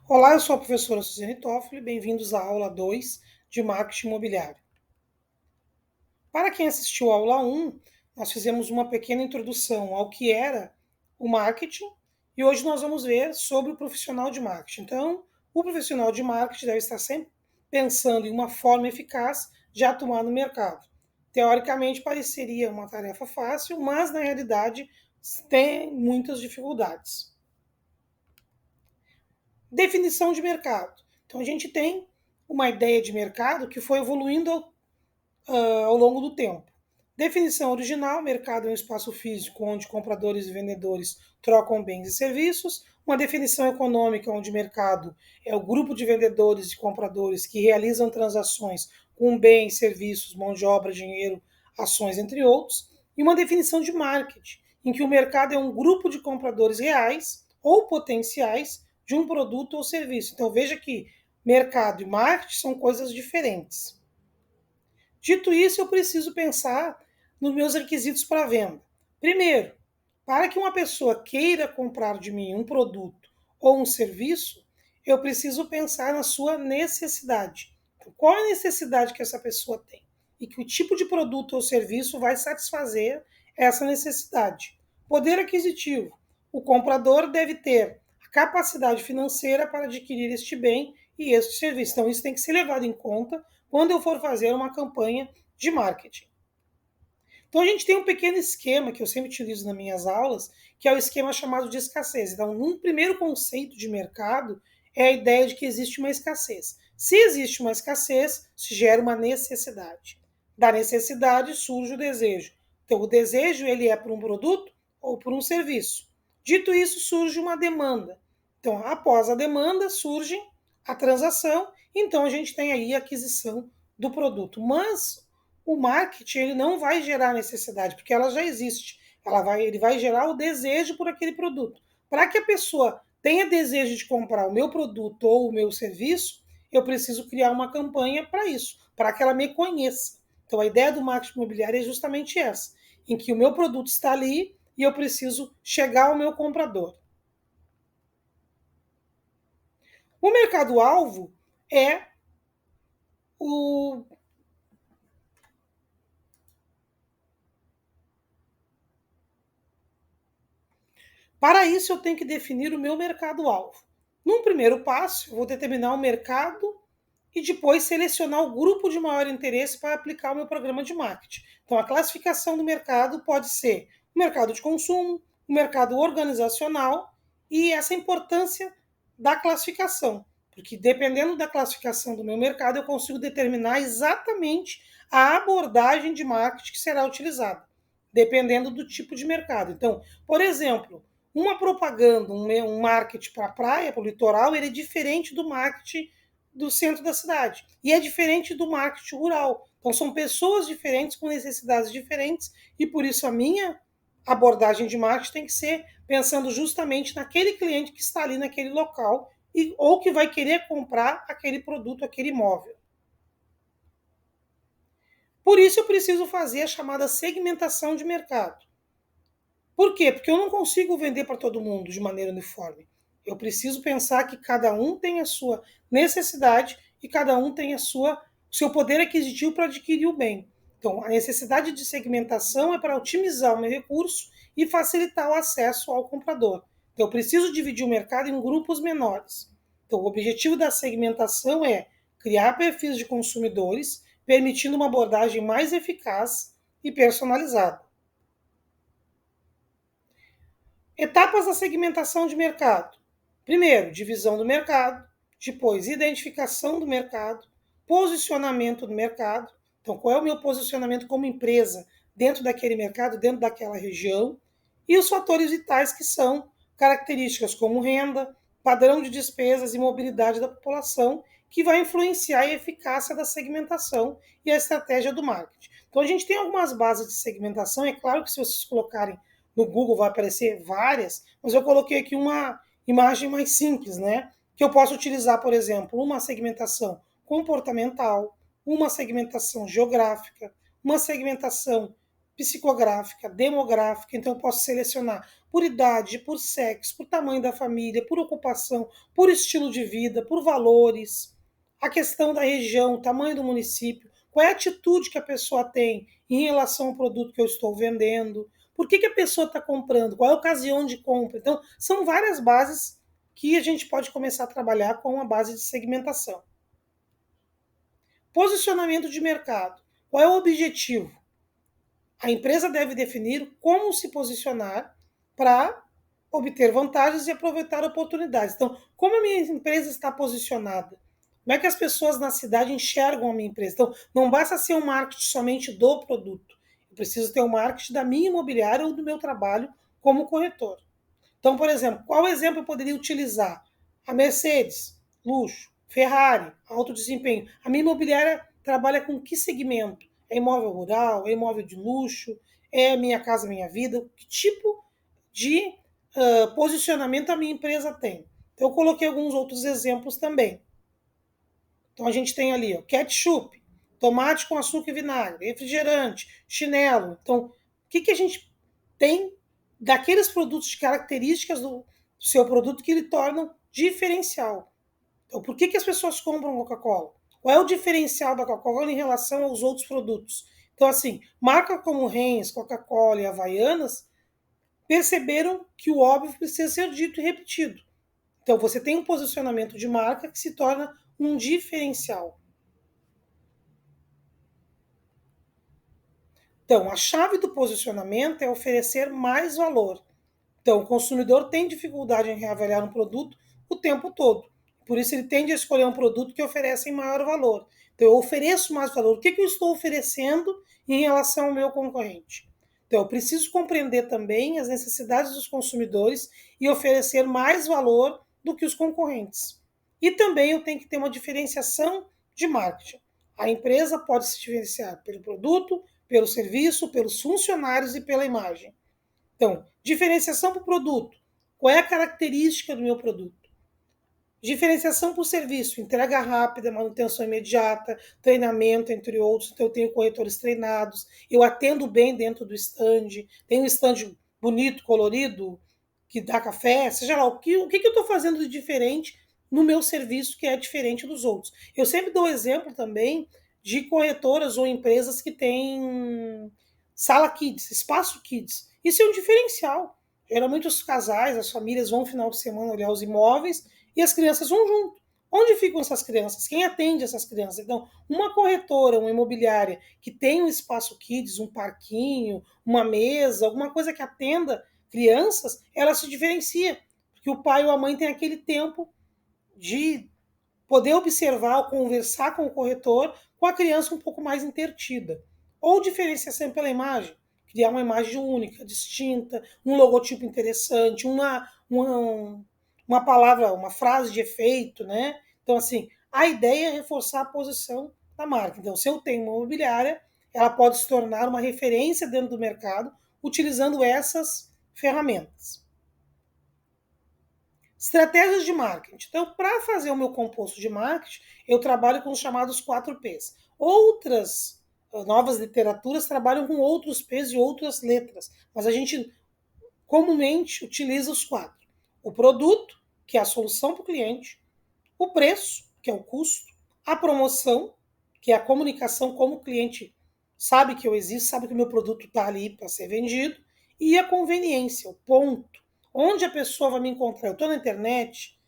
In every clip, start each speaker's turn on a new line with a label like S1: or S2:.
S1: Olá, eu sou a professora Suzane Toffoli, bem-vindos à aula 2 de Marketing Imobiliário. Para quem assistiu à aula 1, nós fizemos uma pequena introdução ao que era o marketing e hoje nós vamos ver sobre o profissional de marketing. Então, o profissional de marketing deve estar sempre pensando em uma forma eficaz de atuar no mercado. Teoricamente, pareceria uma tarefa fácil, mas na realidade tem muitas dificuldades. Definição de mercado. Então, a gente tem uma ideia de mercado que foi evoluindo ao longo do tempo. Definição original: mercado é um espaço físico onde compradores e vendedores trocam bens e serviços. Uma definição econômica, onde mercado é o grupo de vendedores e compradores que realizam transações com bens, serviços, mão de obra, dinheiro, ações, entre outros. E uma definição de marketing, em que o mercado é um grupo de compradores reais ou potenciais de um produto ou serviço. Então veja que mercado e marketing são coisas diferentes. Dito isso, eu preciso pensar nos meus requisitos para venda. Primeiro, para que uma pessoa queira comprar de mim um produto ou um serviço, eu preciso pensar na sua necessidade. Então, qual a necessidade que essa pessoa tem? E que o tipo de produto ou serviço vai satisfazer essa necessidade. Poder aquisitivo. O comprador deve ter a capacidade financeira para adquirir este bem e este serviço. Então, isso tem que ser levado em conta quando eu for fazer uma campanha de marketing. Então a gente tem um pequeno esquema que eu sempre utilizo nas minhas aulas, que é o esquema chamado de escassez. Então, um primeiro conceito de mercado é a ideia de que existe uma escassez. Se existe uma escassez, se gera uma necessidade. Da necessidade surge o desejo. Então, o desejo ele é por um produto ou por um serviço. Dito isso, surge uma demanda. Então, após a demanda, surge a transação. Então, a gente tem aí a aquisição do produto. Mas o marketing ele não vai gerar necessidade, porque ela já existe. Ele vai gerar o desejo por aquele produto. Para que a pessoa tenha desejo de comprar o meu produto ou o meu serviço, eu preciso criar uma campanha para isso, para que ela me conheça. Então, a ideia do marketing imobiliário é justamente essa, em que o meu produto está ali e eu preciso chegar ao meu comprador. O mercado-alvo é o Para isso, eu tenho que definir o meu mercado-alvo. Num primeiro passo, eu vou determinar o mercado e depois selecionar o grupo de maior interesse para aplicar o meu programa de marketing. Então, a classificação do mercado pode ser o mercado de consumo, o mercado organizacional e essa importância da classificação, porque dependendo da classificação do meu mercado, eu consigo determinar exatamente a abordagem de marketing que será utilizada, dependendo do tipo de mercado. Então, por exemplo, uma propaganda, um marketing para a praia, para o litoral, ele é diferente do marketing do centro da cidade. E é diferente do marketing rural. Então, são pessoas diferentes, com necessidades diferentes, e por isso a minha abordagem de marketing tem que ser pensando justamente naquele cliente que está ali naquele local ou que vai querer comprar aquele produto, aquele imóvel. Por isso, eu preciso fazer a chamada segmentação de mercado. Por quê? Porque eu não consigo vender para todo mundo de maneira uniforme. Eu preciso pensar que cada um tem a sua necessidade e cada um tem o seu poder aquisitivo para adquirir o bem. Então, a necessidade de segmentação é para otimizar o meu recurso e facilitar o acesso ao comprador. Então, eu preciso dividir o mercado em grupos menores. Então, o objetivo da segmentação é criar perfis de consumidores, permitindo uma abordagem mais eficaz e personalizada. Etapas da segmentação de mercado. Primeiro, divisão do mercado. Depois, identificação do mercado. Posicionamento do mercado. Então, qual é o meu posicionamento como empresa dentro daquele mercado, dentro daquela região. E os fatores vitais que são características como renda, padrão de despesas e mobilidade da população, que vai influenciar a eficácia da segmentação e a estratégia do marketing. Então, a gente tem algumas bases de segmentação. É claro que se vocês colocarem no Google vai aparecer várias, mas eu coloquei aqui uma imagem mais simples, né? Que eu posso utilizar, por exemplo, uma segmentação comportamental, uma segmentação geográfica, uma segmentação psicográfica, demográfica. Então, eu posso selecionar, por idade, por sexo, por tamanho da família, por ocupação, por estilo de vida, por valores, a questão da região, o tamanho do município, qual é a atitude que a pessoa tem em relação ao produto que eu estou vendendo, por que a pessoa está comprando, qual é a ocasião de compra. Então, são várias bases que a gente pode começar a trabalhar com a base de segmentação. Posicionamento de mercado. Qual é o objetivo? A empresa deve definir como se posicionar para obter vantagens e aproveitar oportunidades. Então, como a minha empresa está posicionada? Como é que as pessoas na cidade enxergam a minha empresa? Então, não basta ser um marketing somente do produto. Eu preciso ter um marketing da minha imobiliária ou do meu trabalho como corretor. Então, por exemplo, qual exemplo eu poderia utilizar? A Mercedes, luxo. Ferrari, alto desempenho. A minha imobiliária trabalha com que segmento? É imóvel rural? É imóvel de luxo? É Minha Casa Minha Vida? Que tipo de posicionamento a minha empresa tem? Então, eu coloquei alguns outros exemplos também. Então, a gente tem ali ó, ketchup, tomate com açúcar e vinagre, refrigerante, chinelo. Então, o que a gente tem daqueles produtos de características do seu produto que lhe tornam diferencial? Então, por que as pessoas compram Coca-Cola? Qual é o diferencial da Coca-Cola em relação aos outros produtos? Então, assim, marcas como Heinz, Coca-Cola e Havaianas perceberam que o óbvio precisa ser dito e repetido. Então, você tem um posicionamento de marca que se torna um diferencial. Então, a chave do posicionamento é oferecer mais valor. Então, o consumidor tem dificuldade em reavaliar um produto o tempo todo. Por isso, ele tende a escolher um produto que oferece maior valor. Então, eu ofereço mais valor. O que eu estou oferecendo em relação ao meu concorrente? Então, eu preciso compreender também as necessidades dos consumidores e oferecer mais valor do que os concorrentes. E também eu tenho que ter uma diferenciação de marketing. A empresa pode se diferenciar pelo produto, pelo serviço, pelos funcionários e pela imagem. Então, diferenciação para o produto. Qual é a característica do meu produto? Diferenciação para o serviço, entrega rápida, manutenção imediata, treinamento, entre outros. Então, eu tenho corretores treinados, eu atendo bem dentro do stand, tenho um stand bonito, colorido, que dá café, seja lá, o que eu estou fazendo de diferente no meu serviço que é diferente dos outros. Eu sempre dou exemplo também de corretoras ou empresas que têm sala kids, espaço kids. Isso é um diferencial. Geralmente os casais, as famílias vão no final de semana olhar os imóveis e as crianças vão junto. Onde ficam essas crianças? Quem atende essas crianças? Então, uma corretora, uma imobiliária que tem um espaço kids, um parquinho, uma mesa, alguma coisa que atenda crianças, ela se diferencia. Porque o pai ou a mãe tem aquele tempo de poder observar ou conversar com o corretor com a criança um pouco mais intertida. Ou diferenciação pela imagem, criar uma imagem única, distinta, um logotipo interessante, uma palavra, uma frase de efeito, né? Então, assim, a ideia é reforçar a posição da marca. Então, se eu tenho uma imobiliária, ela pode se tornar uma referência dentro do mercado utilizando essas ferramentas. Estratégias de marketing. Então, para fazer o meu composto de marketing, eu trabalho com os chamados 4 Ps. Outras novas literaturas trabalham com outros Ps e outras letras, mas a gente comumente utiliza os 4. O produto, que é a solução para o cliente, o preço, que é o custo, a promoção, que é a comunicação, como o cliente sabe que eu existo, sabe que o meu produto está ali para ser vendido, e a conveniência, o ponto, onde a pessoa vai me encontrar. Eu estou na internet,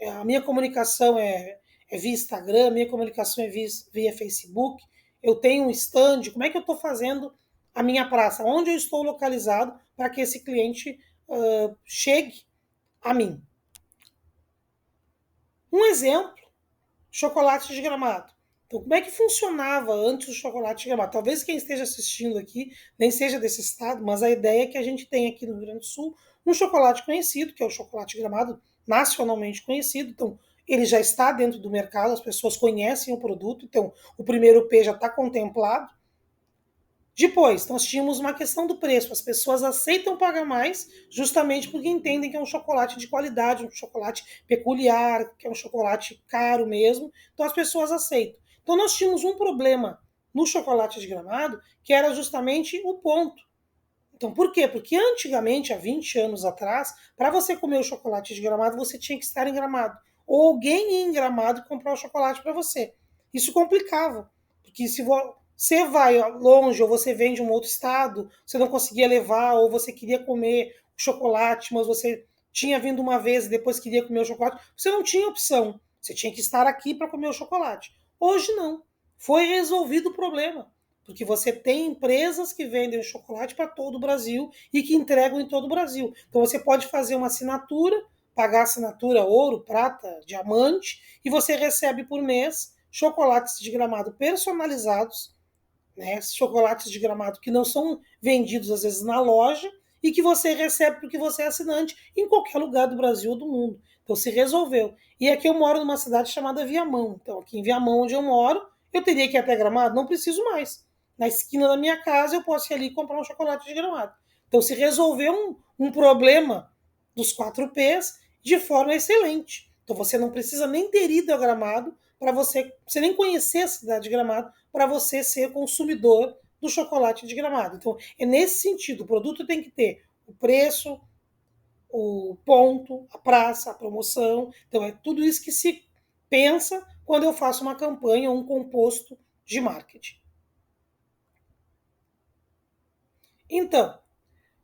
S1: a minha comunicação é via Instagram, a minha comunicação é via Facebook, eu tenho um stand, como é que eu estou fazendo a minha praça? Onde eu estou localizado para que esse cliente chegue a mim? Um exemplo, chocolate de Gramado. Então, como é que funcionava antes o chocolate de Gramado? Talvez quem esteja assistindo aqui nem seja desse estado, mas a ideia é que a gente tem aqui no Rio Grande do Sul um chocolate conhecido, que é o chocolate de Gramado, nacionalmente conhecido. Então, ele já está dentro do mercado, as pessoas conhecem o produto, então o primeiro P já está contemplado. Depois, nós tínhamos uma questão do preço. As pessoas aceitam pagar mais justamente porque entendem que é um chocolate de qualidade, um chocolate peculiar, que é um chocolate caro mesmo. Então as pessoas aceitam. Então nós tínhamos um problema no chocolate de Gramado, que era justamente o ponto. Então, por quê? Porque antigamente, há 20 anos atrás, para você comer o chocolate de Gramado, você tinha que estar em Gramado. Ou alguém ia em Gramado e comprar o chocolate para você. Isso complicava. Porque se você vai longe ou você vem de um outro estado, você não conseguia levar, ou você queria comer o chocolate, mas você tinha vindo uma vez e depois queria comer o chocolate, você não tinha opção. Você tinha que estar aqui para comer o chocolate. Hoje não. Foi resolvido o problema. Porque você tem empresas que vendem o chocolate para todo o Brasil e que entregam em todo o Brasil. Então você pode fazer uma assinatura, pagar assinatura ouro, prata, diamante, e você recebe por mês chocolates de Gramado personalizados, né? Chocolates de Gramado que não são vendidos às vezes na loja e que você recebe porque você é assinante em qualquer lugar do Brasil ou do mundo. Então se resolveu. E aqui eu moro numa cidade chamada Viamão. Então aqui em Viamão, onde eu moro, eu teria que ir até Gramado? Não preciso mais. Na esquina da minha casa eu posso ir ali e comprar um chocolate de Gramado. Então se resolveu um problema dos 4Ps de forma excelente. Então você não precisa nem ter ido a Gramado para você nem conhecer a cidade de Gramado para você ser consumidor do chocolate de Gramado. Então, é nesse sentido, o produto tem que ter o preço, o ponto, a praça, a promoção. Então, é tudo isso que se pensa quando eu faço uma campanha ou um composto de marketing. Então,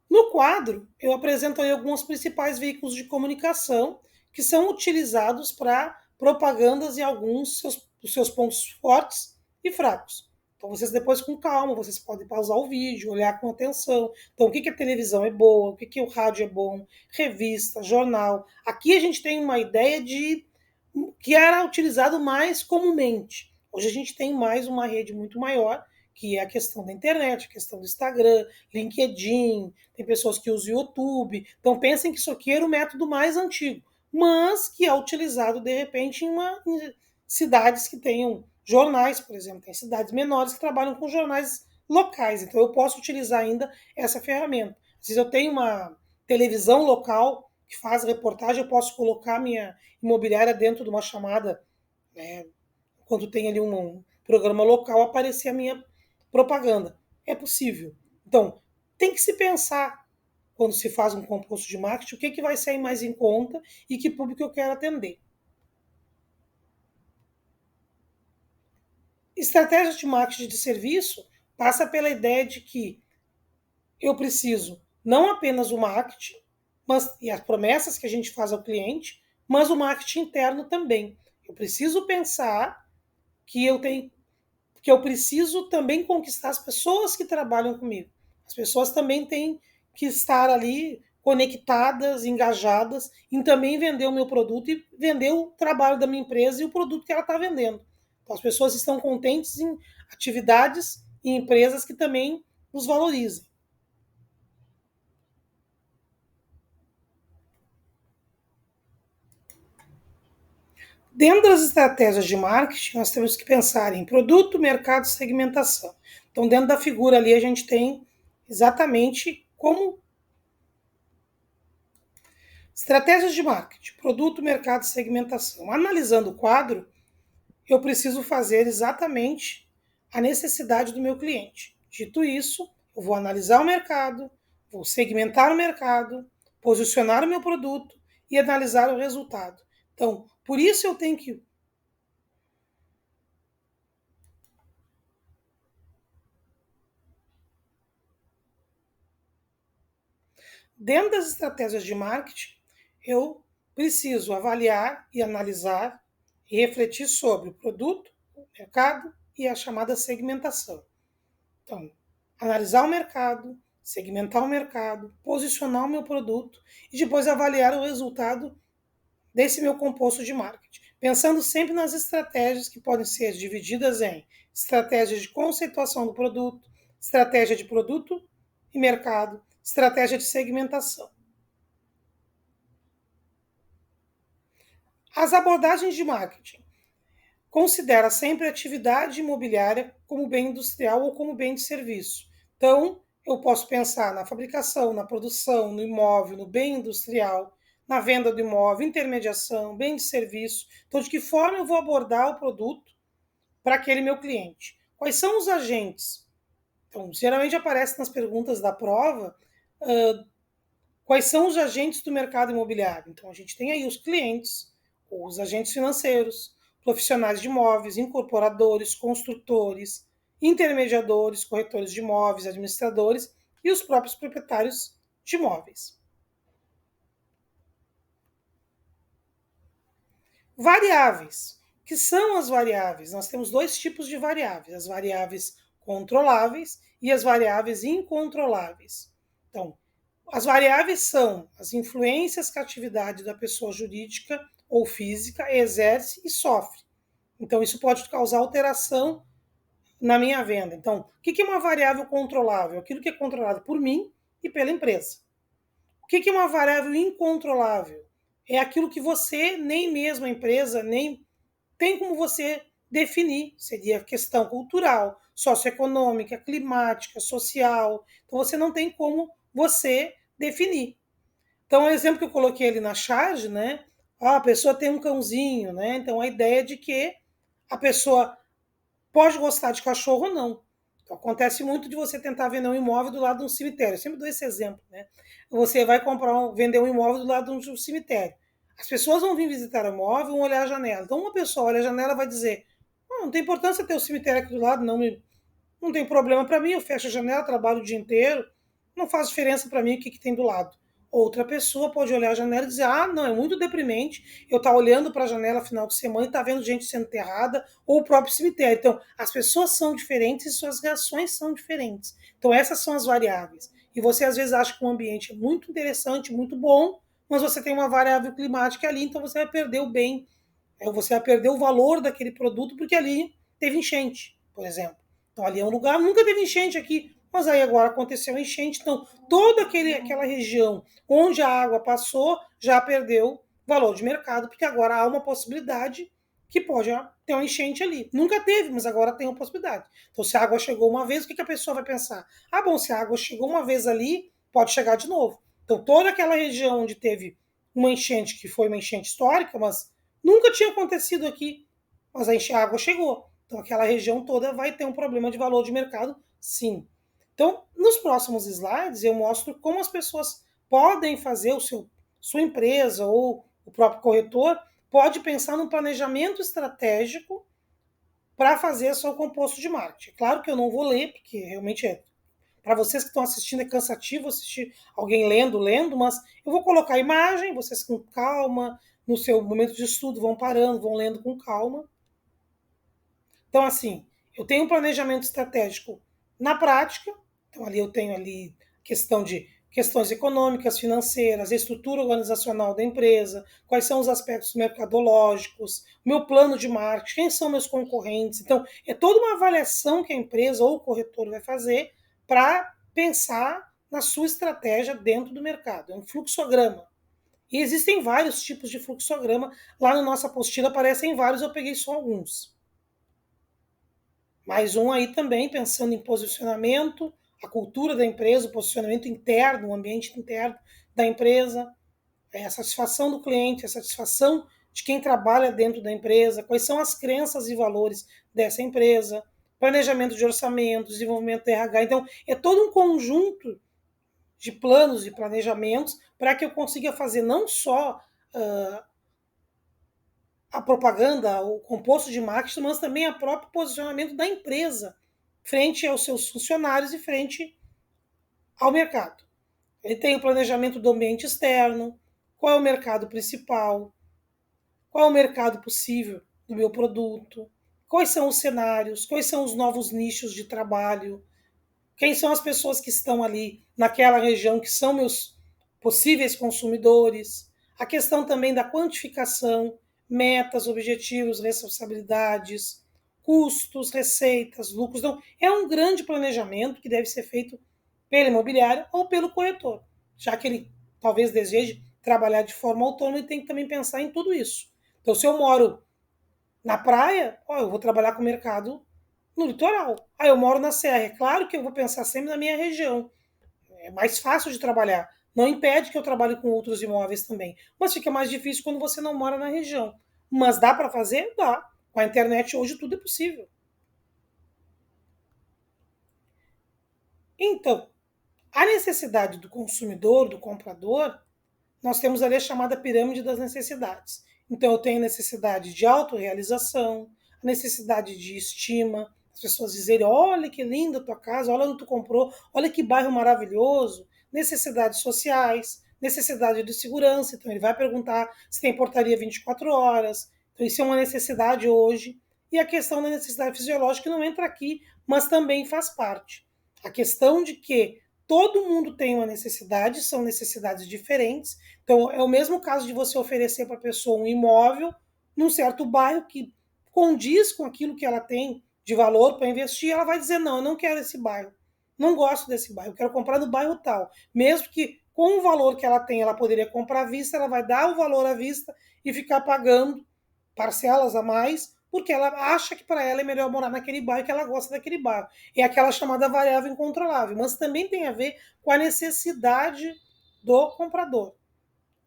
S1: no quadro, eu apresento aí alguns principais veículos de comunicação que são utilizados para propagandas em alguns dos seus pontos fortes e fracos. Então, vocês depois, com calma, vocês podem pausar o vídeo, olhar com atenção. Então, o que a televisão é boa, o que o rádio é bom, revista, jornal. Aqui a gente tem uma ideia de que era utilizado mais comumente. Hoje a gente tem mais uma rede muito maior, que é a questão da internet, a questão do Instagram, LinkedIn, tem pessoas que usam o YouTube. Então pensem que isso aqui era o método mais antigo, mas que é utilizado de repente em cidades que tenham jornais, por exemplo. Tem cidades menores que trabalham com jornais locais, então eu posso utilizar ainda essa ferramenta. Às vezes eu tenho uma televisão local que faz reportagem, eu posso colocar minha imobiliária dentro de uma chamada, né, quando tem ali um programa local, aparecer a minha propaganda. É possível. Então, tem que se pensar quando se faz um composto de marketing, o que vai sair mais em conta e que público eu quero atender. Estratégia de marketing de serviço passa pela ideia de que eu preciso não apenas o marketing, mas, e as promessas que a gente faz ao cliente, mas o marketing interno também. Eu preciso pensar que eu preciso também conquistar as pessoas que trabalham comigo. As pessoas também têm que estar ali conectadas, engajadas em também vender o meu produto e vender o trabalho da minha empresa e o produto que ela está vendendo. Então, as pessoas estão contentes em atividades e empresas que também nos valorizem. Dentro das estratégias de marketing, nós temos que pensar em produto, mercado e segmentação. Então, dentro da figura ali, a gente tem exatamente como estratégias de marketing, produto, mercado e segmentação. Analisando o quadro, eu preciso fazer exatamente a necessidade do meu cliente. Dito isso, eu vou analisar o mercado, vou segmentar o mercado, posicionar o meu produto e analisar o resultado. Então, por isso eu tenho que dentro das estratégias de marketing, eu preciso avaliar e analisar e refletir sobre o produto, o mercado e a chamada segmentação. Então, analisar o mercado, segmentar o mercado, posicionar o meu produto e depois avaliar o resultado desse meu composto de marketing. Pensando sempre nas estratégias que podem ser divididas em estratégia de conceituação do produto, estratégia de produto e mercado, estratégia de segmentação. As abordagens de marketing. Considera sempre a atividade imobiliária como bem industrial ou como bem de serviço. Então, eu posso pensar na fabricação, na produção, no imóvel, no bem industrial, na venda do imóvel, intermediação, bem de serviço. Então, de que forma eu vou abordar o produto para aquele meu cliente? Quais são os agentes? Então, geralmente aparece nas perguntas da prova quais são os agentes do mercado imobiliário. Então, a gente tem aí os clientes, os agentes financeiros, profissionais de imóveis, incorporadores, construtores, intermediadores, corretores de imóveis, administradores e os próprios proprietários de imóveis. Variáveis. O que são as variáveis? Nós temos dois tipos de variáveis: as variáveis controláveis e as variáveis incontroláveis. Então, as variáveis são as influências que a atividade da pessoa jurídica ou física exerce e sofre. Então, isso pode causar alteração na minha venda. Então, o que é uma variável controlável? Aquilo que é controlado por mim e pela empresa. O que é uma variável incontrolável? É aquilo que você, nem mesmo a empresa, nem tem como você definir. Seria questão cultural, socioeconômica, climática, social. Então, você não tem como você definir. Então, o exemplo que eu coloquei ali na charge, né? A pessoa tem um cãozinho, né? Então, a ideia é de que a pessoa pode gostar de cachorro ou não. Então, acontece muito de você tentar vender um imóvel do lado de um cemitério. Eu sempre dou esse exemplo, né? Você vai vender um imóvel do lado de um cemitério. As pessoas vão vir visitar o imóvel, vão olhar a janela. Então, uma pessoa olha a janela e vai dizer: não tem importância ter o cemitério aqui do lado, não tem problema para mim, eu fecho a janela, trabalho o dia inteiro, não faz diferença para mim o que tem do lado. Outra pessoa pode olhar a janela e dizer: ah, não, é muito deprimente eu estar olhando para a janela final de semana e estar vendo gente sendo enterrada, ou o próprio cemitério. Então, as pessoas são diferentes e suas reações são diferentes. Então, essas são as variáveis. E você, às vezes, acha que um ambiente é muito interessante, muito bom, mas você tem uma variável climática ali, então você vai perder o bem, você vai perder o valor daquele produto, porque ali teve enchente, por exemplo. Então, ali é um lugar, nunca teve enchente aqui, mas aí agora aconteceu enchente. Então, toda aquela região onde a água passou já perdeu valor de mercado, porque agora há uma possibilidade que pode ter uma enchente ali. Nunca teve, mas agora tem uma possibilidade. Então, se a água chegou uma vez, o que a pessoa vai pensar? Ah, bom, se a água chegou uma vez ali, pode chegar de novo. Então, toda aquela região onde teve uma enchente, que foi uma enchente histórica, mas nunca tinha acontecido aqui, mas a água chegou. Então, aquela região toda vai ter um problema de valor de mercado, sim. Então, nos próximos slides, eu mostro como as pessoas podem fazer sua empresa ou o próprio corretor pode pensar num planejamento estratégico para fazer seu composto de marketing. Claro que eu não vou ler, porque realmente para vocês que estão assistindo é cansativo assistir alguém lendo, mas eu vou colocar a imagem, vocês com calma, no seu momento de estudo, vão parando, vão lendo com calma. Então, assim, eu tenho um planejamento estratégico na prática, então ali eu tenho ali questão de questões econômicas, financeiras, a estrutura organizacional da empresa, quais são os aspectos mercadológicos, meu plano de marketing, quem são meus concorrentes. Então, é toda uma avaliação que a empresa ou o corretor vai fazer para pensar na sua estratégia dentro do mercado. É um fluxograma. E existem vários tipos de fluxograma. Lá na nossa apostila aparecem vários, eu peguei só alguns. Mais um aí também, pensando em posicionamento, a cultura da empresa, o posicionamento interno, o ambiente interno da empresa, a satisfação do cliente, a satisfação de quem trabalha dentro da empresa, quais são as crenças e valores dessa empresa, planejamento de orçamento, desenvolvimento do RH. Então, é todo um conjunto de planos e planejamentos para que eu consiga fazer não só a propaganda, o composto de marketing, mas também o próprio posicionamento da empresa frente aos seus funcionários e frente ao mercado. Ele tem o planejamento do ambiente externo, qual é o mercado principal, qual é o mercado possível do meu produto, quais são os cenários, quais são os novos nichos de trabalho, quem são as pessoas que estão ali naquela região que são meus possíveis consumidores, a questão também da quantificação, metas, objetivos, responsabilidades, custos, receitas, lucros. Então, é um grande planejamento que deve ser feito pela imobiliária ou pelo corretor, já que ele talvez deseje trabalhar de forma autônoma e tem que também pensar em tudo isso. Então, se eu moro na praia, eu vou trabalhar com o mercado no litoral. Eu moro na serra. É claro que eu vou pensar sempre na minha região. É mais fácil de trabalhar. Não impede que eu trabalhe com outros imóveis também. Mas fica mais difícil quando você não mora na região. Mas dá para fazer? Dá. Com a internet hoje tudo é possível. Então, a necessidade do consumidor, do comprador, nós temos ali a chamada pirâmide das necessidades. Então, eu tenho necessidade de autorrealização, a necessidade de estima, as pessoas dizerem, olha que linda a tua casa, olha onde tu comprou, olha que bairro maravilhoso, necessidades sociais, necessidade de segurança, então ele vai perguntar se tem portaria 24 horas, então isso é uma necessidade hoje, e a questão da necessidade fisiológica não entra aqui, mas também faz parte. A questão de que todo mundo tem uma necessidade, são necessidades diferentes, então, é o mesmo caso de você oferecer para a pessoa um imóvel num certo bairro que condiz com aquilo que ela tem de valor para investir, ela vai dizer: não, eu não quero esse bairro, não gosto desse bairro, eu quero comprar no bairro tal. Mesmo que com o valor que ela tem, ela poderia comprar à vista, ela vai dar o valor à vista e ficar pagando parcelas a mais, porque ela acha que para ela é melhor morar naquele bairro, que ela gosta daquele bairro. É aquela chamada variável incontrolável, mas também tem a ver com a necessidade do comprador.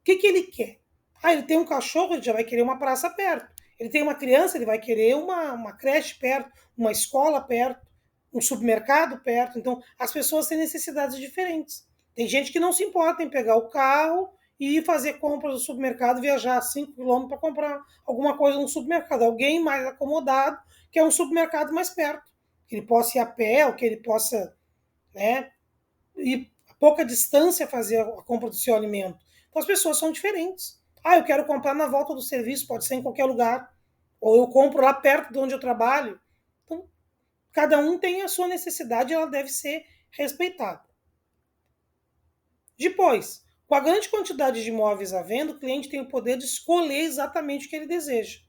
S1: O que ele quer? Ah, ele tem um cachorro, ele já vai querer uma praça perto. Ele tem uma criança, ele vai querer uma creche perto, uma escola perto, um supermercado perto. Então, as pessoas têm necessidades diferentes. Tem gente que não se importa em pegar o carro e fazer compras no supermercado, viajar 5 quilômetros para comprar alguma coisa no supermercado. Alguém mais acomodado quer um supermercado mais perto, que ele possa ir a pé, ou que ele possa, né, ir a pouca distância fazer a compra do seu alimento. Então as pessoas são diferentes. Ah, eu quero comprar na volta do serviço, pode ser em qualquer lugar. Ou eu compro lá perto de onde eu trabalho. Então, cada um tem a sua necessidade e ela deve ser respeitada. Depois, com a grande quantidade de imóveis à venda, o cliente tem o poder de escolher exatamente o que ele deseja.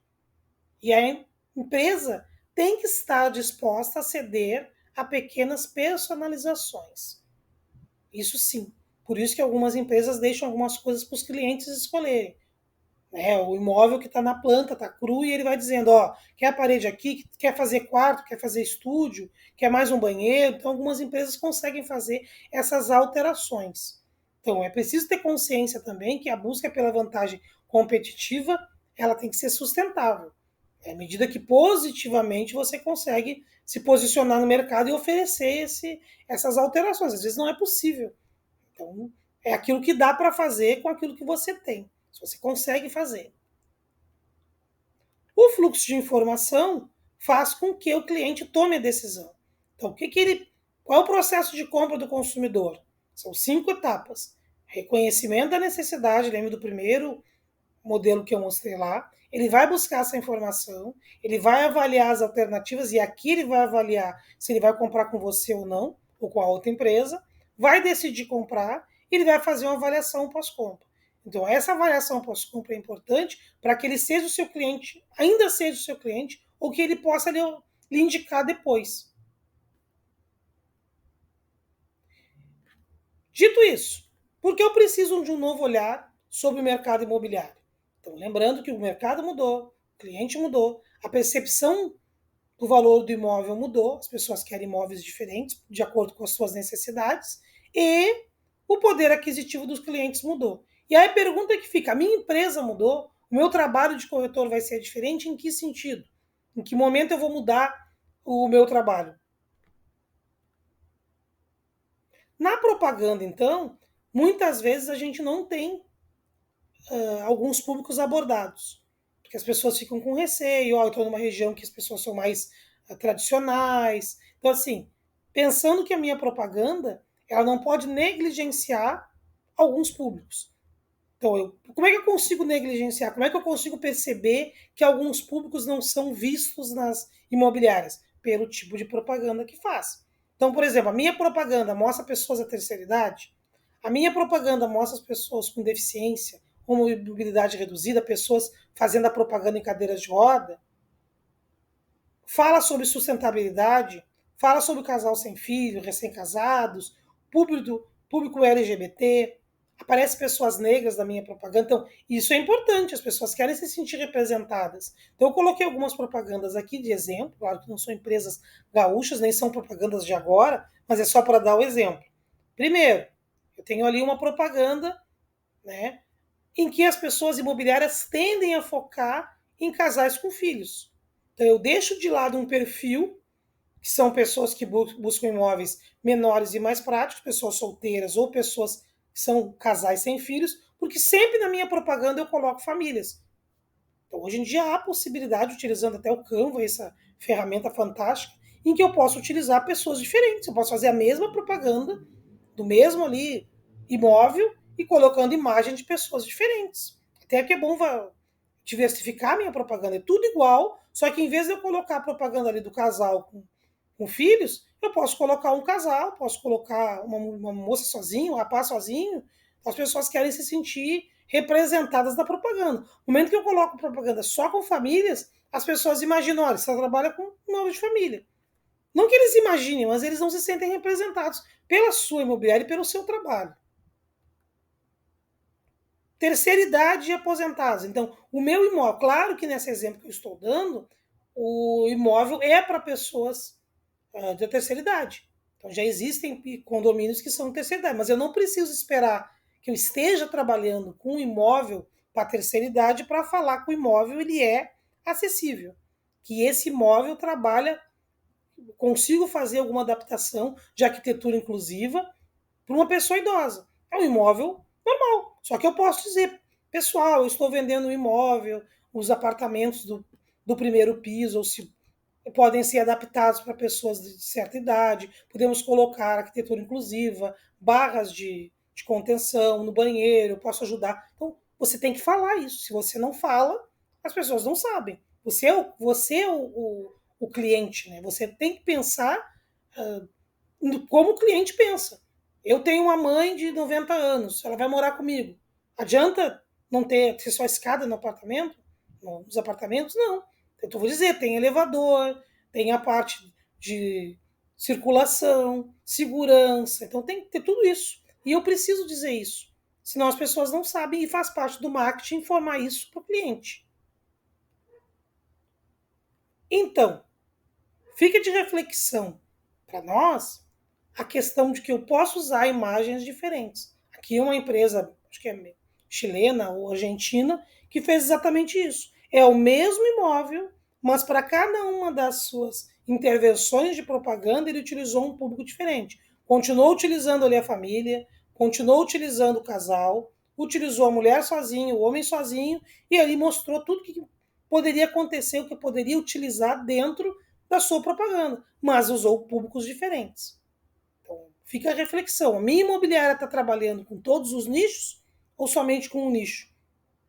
S1: E a empresa tem que estar disposta a ceder a pequenas personalizações. Isso sim. Por isso que algumas empresas deixam algumas coisas para os clientes escolherem. O imóvel que está na planta, está cru, e ele vai dizendo, ó, quer a parede aqui, quer fazer quarto, quer fazer estúdio, quer mais um banheiro. Então, algumas empresas conseguem fazer essas alterações. Então, é preciso ter consciência também que a busca pela vantagem competitiva, ela tem que ser sustentável. À medida que positivamente você consegue se posicionar no mercado e oferecer essas alterações. Às vezes não é possível. Então, é aquilo que dá para fazer com aquilo que você tem. Se você consegue fazer. O fluxo de informação faz com que o cliente tome a decisão. Então, qual é o processo de compra do consumidor? São 5 etapas. Reconhecimento da necessidade, lembra do primeiro modelo que eu mostrei lá. Ele vai buscar essa informação, ele vai avaliar as alternativas e aqui ele vai avaliar se ele vai comprar com você ou não, ou com a outra empresa, vai decidir comprar e ele vai fazer uma avaliação pós-compra. Então, essa avaliação pós-compra é importante para que ele seja o seu cliente, ainda seja o seu cliente, ou que ele possa lhe indicar depois. Dito isso, por que eu preciso de um novo olhar sobre o mercado imobiliário? Então, lembrando que o mercado mudou, o cliente mudou, a percepção do valor do imóvel mudou, as pessoas querem imóveis diferentes, de acordo com as suas necessidades, e o poder aquisitivo dos clientes mudou. E aí a pergunta que fica: a minha empresa mudou? O meu trabalho de corretor vai ser diferente? Em que sentido? Em que momento eu vou mudar o meu trabalho? Na propaganda, então, muitas vezes a gente não tem alguns públicos abordados. Porque as pessoas ficam com receio, eu estou numa região que as pessoas são mais tradicionais. Então, assim, pensando que a minha propaganda ela não pode negligenciar alguns públicos. Então, como é que eu consigo negligenciar? Como é que eu consigo perceber que alguns públicos não são vistos nas imobiliárias? Pelo tipo de propaganda que faz. Então, por exemplo, a minha propaganda mostra pessoas da terceira idade, a minha propaganda mostra as pessoas com deficiência, com mobilidade reduzida, pessoas fazendo a propaganda em cadeiras de roda, fala sobre sustentabilidade, fala sobre casal sem filho, recém-casados, público LGBT, aparece pessoas negras na minha propaganda. Então, isso é importante, as pessoas querem se sentir representadas. Então, eu coloquei algumas propagandas aqui de exemplo, claro que não são empresas gaúchas, nem são propagandas de agora, mas é só para dar o exemplo. Primeiro, eu tenho ali uma propaganda, né, em que as pessoas imobiliárias tendem a focar em casais com filhos. Então, eu deixo de lado um perfil que são pessoas que buscam imóveis menores e mais práticos, pessoas solteiras ou pessoas que são casais sem filhos, porque sempre na minha propaganda eu coloco famílias. Então, hoje em dia há a possibilidade, utilizando até o Canva, essa ferramenta fantástica, em que eu posso utilizar pessoas diferentes. Eu posso fazer a mesma propaganda do mesmo ali imóvel e colocando imagem de pessoas diferentes. Até que é bom diversificar a minha propaganda. É tudo igual, só que em vez de eu colocar a propaganda ali do casal com filhos, eu posso colocar um casal, posso colocar uma moça sozinho, um rapaz sozinho. As pessoas querem se sentir representadas na propaganda. No momento que eu coloco propaganda só com famílias, as pessoas imaginam, olha, você trabalha com imóvel de família. Não que eles imaginem, mas eles não se sentem representados pela sua imobiliária e pelo seu trabalho. Terceira idade e aposentados. Então, o meu imóvel, claro que nesse exemplo que eu estou dando, o imóvel é para pessoas de terceira idade. Então, já existem condomínios que são de terceira idade, mas eu não preciso esperar que eu esteja trabalhando com um imóvel para terceira idade para falar que o imóvel ele é acessível, que esse imóvel trabalha, consigo fazer alguma adaptação de arquitetura inclusiva para uma pessoa idosa. É um imóvel normal. Só que eu posso dizer, pessoal, eu estou vendendo um imóvel, os apartamentos do primeiro piso, ou se podem ser adaptados para pessoas de certa idade, podemos colocar arquitetura inclusiva, barras de contenção no banheiro, eu posso ajudar. Então, você tem que falar isso. Se você não fala, as pessoas não sabem. Você é o cliente, né? Você tem que pensar como o cliente pensa. Eu tenho uma mãe de 90 anos, ela vai morar comigo. Adianta não ter só escada no apartamento? Nos apartamentos? Não. Então, vou dizer, tem elevador, tem a parte de circulação, segurança. Então, tem que ter tudo isso. E eu preciso dizer isso. Senão as pessoas não sabem e faz parte do marketing informar isso para o cliente. Então, fica de reflexão para nós a questão de que eu posso usar imagens diferentes. Aqui uma empresa, acho que é chilena ou argentina, que fez exatamente isso. É o mesmo imóvel, mas para cada uma das suas intervenções de propaganda, ele utilizou um público diferente. Continuou utilizando ali a família, continuou utilizando o casal, utilizou a mulher sozinha, o homem sozinho, e ali mostrou tudo que poderia acontecer, o que poderia utilizar dentro da sua propaganda, mas usou públicos diferentes. Então, fica a reflexão. A minha imobiliária está trabalhando com todos os nichos ou somente com um nicho?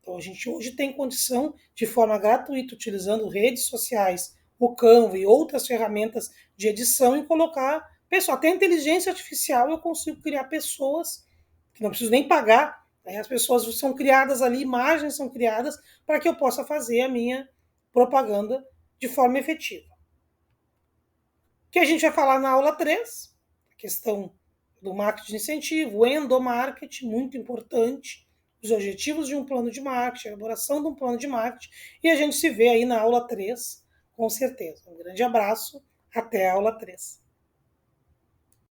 S1: Então, a gente hoje tem condição, de forma gratuita, utilizando redes sociais, o Canva e outras ferramentas de edição, em colocar pessoal. Até inteligência artificial eu consigo criar pessoas que não preciso nem pagar. As pessoas são criadas ali, imagens são criadas para que eu possa fazer a minha propaganda de forma efetiva. Que a gente vai falar na aula 3, a questão do marketing de incentivo, o endomarketing, muito importante, os objetivos de um plano de marketing, a elaboração de um plano de marketing, e a gente se vê aí na aula 3, com certeza. Um grande abraço, até a aula 3.